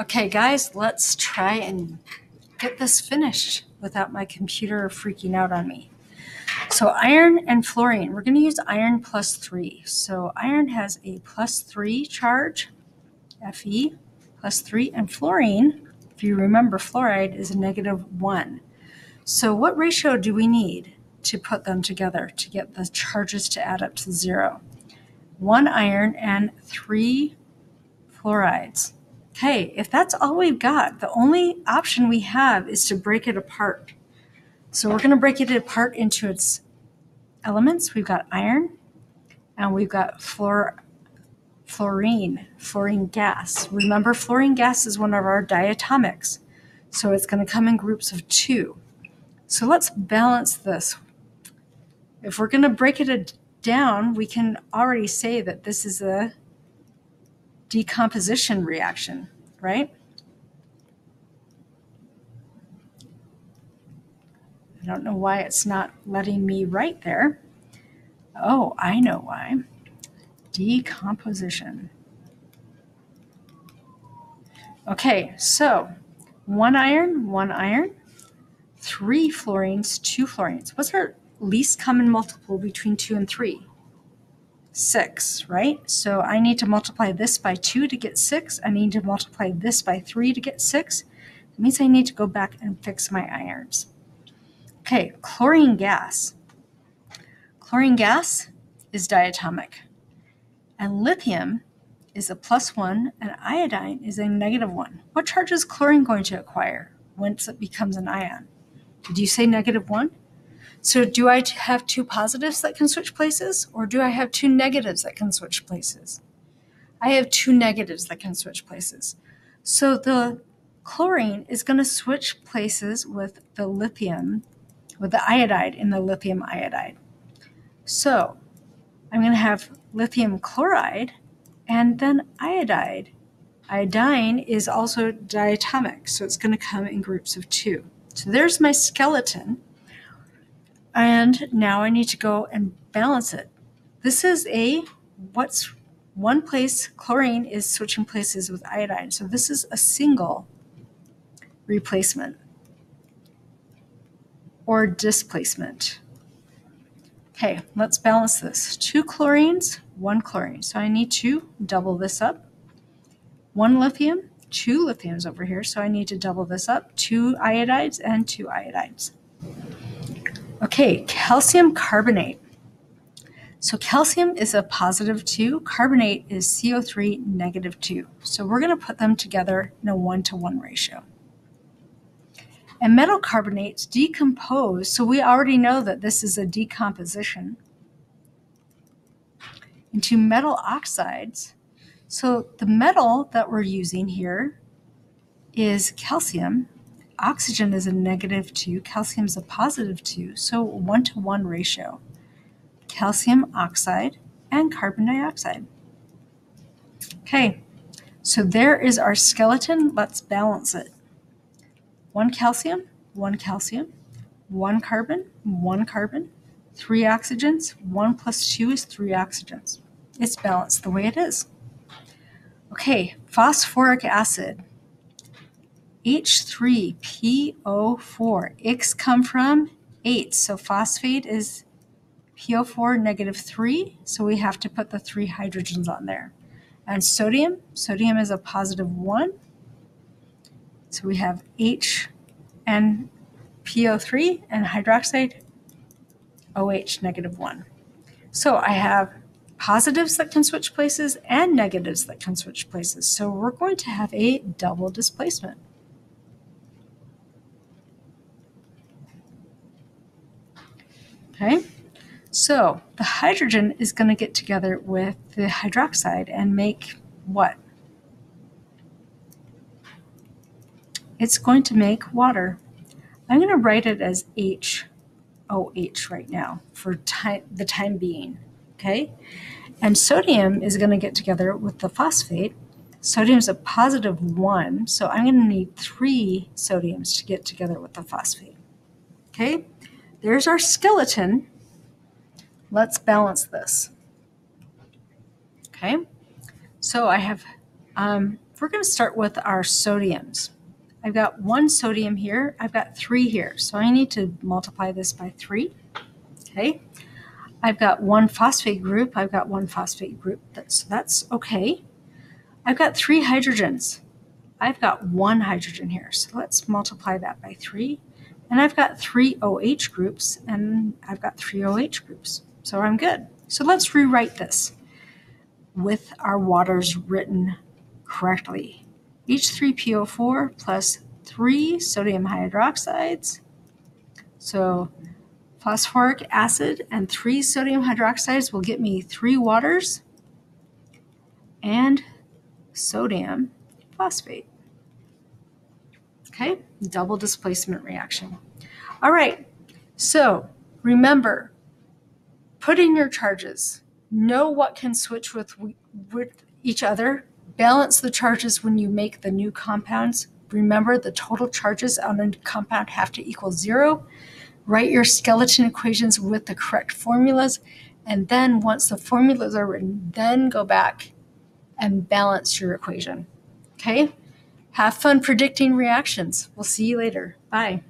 Okay, guys, let's try and get this finished without my computer freaking out on me. So iron and fluorine, we're going to use iron plus 3. So iron has a plus 3 charge, Fe, plus 3, and fluorine, if you remember, fluoride is a negative 1. So what ratio do we need to put them together to get the charges to add up to 0? 1 iron and 3 fluorides. Okay, if that's all we've got, the only option we have is to break it apart. So we're going to break it apart into its elements. We've got iron, and we've got fluorine gas. Remember, fluorine gas is one of our diatomics, so it's going to come in groups of 2. So let's balance this. If we're going to break it down, we can already say that this is a decomposition reaction, right? I don't know why it's not letting me write there. Oh, I know why. Decomposition. Okay, so 1 iron, 3 fluorines, 2 fluorines. What's our least common multiple between 2 and 3? 6, right? So I need to multiply this by 2 to get 6. I need to multiply this by 3 to get 6. It means I need to go back and fix my irons. Okay, chlorine gas. Chlorine gas is diatomic. And lithium is a +1 and iodine is a -1. What charge is chlorine going to acquire once it becomes an ion? Did you say -1? So do I have 2 positives that can switch places, or do I have 2 negatives that can switch places? I have 2 negatives that can switch places. So the chlorine is going to switch places with the lithium, with the iodide in the lithium iodide. So I'm going to have lithium chloride and then iodide. Iodine is also diatomic, so it's going to come in groups of 2. So there's my skeleton. And now I need to go and balance it. This is what's one place chlorine is switching places with iodine. So this is a single replacement or displacement. Okay, let's balance this. 2 chlorines, 1 chlorine. So I need to double this up. 1 lithium, 2 lithiums over here. So I need to double this up. 2 iodides and 2 iodides. Okay, calcium carbonate. So calcium is a +2, carbonate is CO3 -2. So we're going to put them together in a 1-to-1 ratio. And metal carbonates decompose, so we already know that this is a decomposition, into metal oxides. So the metal that we're using here is calcium. Oxygen is a -2, calcium is a +2, so 1-to-1 ratio. Calcium oxide and carbon dioxide. Okay, so there is our skeleton. Let's balance it. 1 calcium, 1 calcium, 1 carbon, 1 carbon, 3 oxygens. 1 + 2 is 3 oxygens. It's balanced the way it is. Okay, phosphoric acid. H3PO4. Ics come from 8, so phosphate is PO4 -3, so we have to put the 3 hydrogens on there. And sodium is a +1, so we have H and PO3 and hydroxide OH -1. So I have positives that can switch places and negatives that can switch places. So we're going to have a double displacement. Okay. So the hydrogen is going to get together with the hydroxide and make what? It's going to make water. I'm going to write it as HOH right now for the time being, okay? And sodium is going to get together with the phosphate. Sodium is a +1, so I'm going to need 3 sodiums to get together with the phosphate, okay? There's our skeleton. Let's balance this. Okay, so I have we're going to start with our sodiums. I've got 1 sodium here. I've got 3 here. So I need to multiply this by 3. Okay. I've got 1 phosphate group. I've got 1 phosphate group. So that's okay. I've got 3 hydrogens. I've got 1 hydrogen here. So let's multiply that by 3. And I've got 3 OH groups, and I've got 3 OH groups. So I'm good. So let's rewrite this with our waters written correctly. H3PO4 plus 3 sodium hydroxides. So phosphoric acid and 3 sodium hydroxides will get me 3 waters and sodium phosphate. Okay, double displacement reaction. All right, so remember, put in your charges. Know what can switch with each other. Balance the charges when you make the new compounds. Remember, the total charges on a compound have to equal 0. Write your skeleton equations with the correct formulas. And then once the formulas are written, then go back and balance your equation. Okay? Have fun predicting reactions. We'll see you later. Bye.